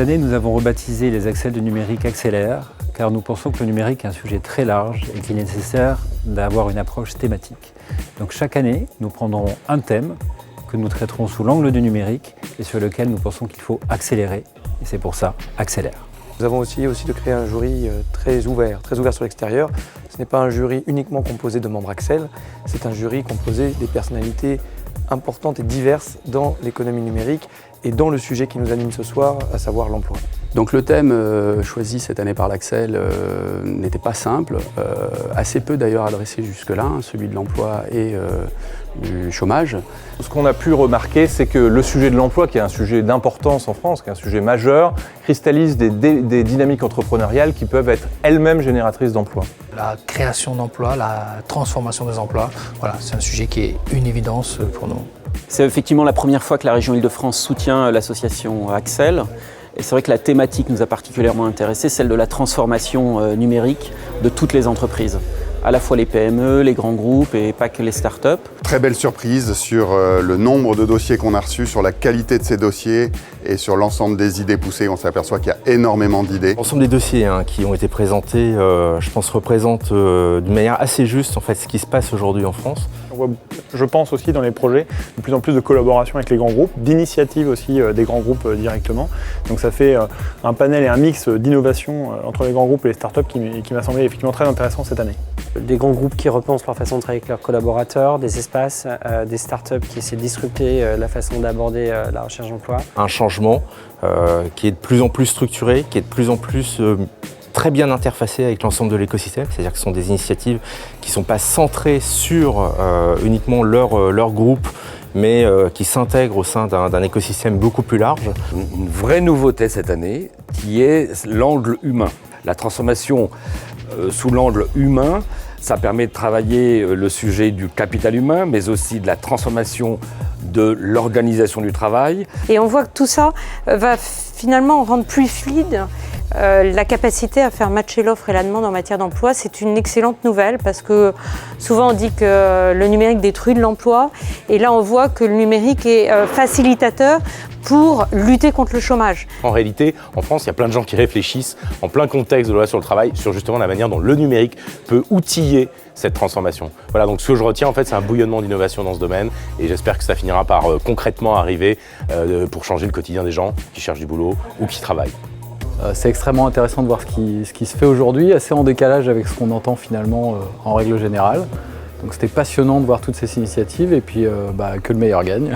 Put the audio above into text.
Cette année, nous avons rebaptisé les Accels du numérique Accélère, car nous pensons que le numérique est un sujet très large et qu'il est nécessaire d'avoir une approche thématique. Donc chaque année, nous prendrons un thème que nous traiterons sous l'angle du numérique et sur lequel nous pensons qu'il faut accélérer. Et c'est pour ça, Accélère. Nous avons aussi de créer un jury très ouvert sur l'extérieur. Ce n'est pas un jury uniquement composé de membres Accel, c'est un jury composé des personnalités importantes et diverses dans l'économie numérique et dans le sujet qui nous anime ce soir, à savoir l'emploi. Donc le thème choisi cette année par l'Accel n'était pas simple, assez peu d'ailleurs adressé jusque-là, celui de l'emploi et du chômage. Ce qu'on a pu remarquer, c'est que le sujet de l'emploi, qui est un sujet d'importance en France, qui est un sujet majeur, cristallise des dynamiques entrepreneuriales qui peuvent être elles-mêmes génératrices d'emplois. La création d'emplois, la transformation des emplois, voilà, c'est un sujet qui est une évidence pour nous. C'est effectivement la première fois que la région Île-de-France soutient l'association Accel. Et c'est vrai que la thématique nous a particulièrement intéressés, celle de la transformation numérique de toutes les entreprises. À la fois les PME, les grands groupes et pas que les startups. Très belle surprise sur le nombre de dossiers qu'on a reçus, sur la qualité de ces dossiers et sur l'ensemble des idées poussées. On s'aperçoit qu'il y a énormément d'idées. L'ensemble des dossiers qui ont été présentés, je pense, représentent d'une manière assez juste en fait, ce qui se passe aujourd'hui en France. On voit, je pense aussi dans les projets, de plus en plus de collaboration avec les grands groupes, d'initiatives aussi des grands groupes directement. Donc ça fait un panel et un mix d'innovation entre les grands groupes et les startups qui m'a semblé effectivement très intéressant cette année. Des grands groupes qui repensent leur façon de travailler avec leurs collaborateurs, des espaces, des startups qui essaient de disrupter la façon d'aborder la recherche d'emploi. Un changement qui est de plus en plus structuré, qui est de plus en plus très bien interfacé avec l'ensemble de l'écosystème, c'est-à-dire que ce sont des initiatives qui ne sont pas centrées sur uniquement leur groupe, mais qui s'intègrent au sein d'un écosystème beaucoup plus large. Une vraie nouveauté cette année qui est l'angle humain. La transformation sous l'angle humain, ça permet de travailler le sujet du capital humain, mais aussi de la transformation de l'organisation du travail. Et on voit que tout ça va finalement rendre plus fluide la capacité à faire matcher l'offre et la demande en matière d'emploi. C'est une excellente nouvelle parce que souvent on dit que le numérique détruit de l'emploi et là on voit que le numérique est facilitateur pour lutter contre le chômage. En réalité, en France, il y a plein de gens qui réfléchissent en plein contexte de loi sur le travail sur justement la manière dont le numérique peut outiller cette transformation. Voilà, donc ce que je retiens en fait, c'est un bouillonnement d'innovation dans ce domaine et j'espère que ça finira par concrètement arriver pour changer le quotidien des gens qui cherchent du boulot ou qui travaillent. C'est extrêmement intéressant de voir ce qui se fait aujourd'hui, assez en décalage avec ce qu'on entend finalement en règle générale. Donc c'était passionnant de voir toutes ces initiatives et puis que le meilleur gagne.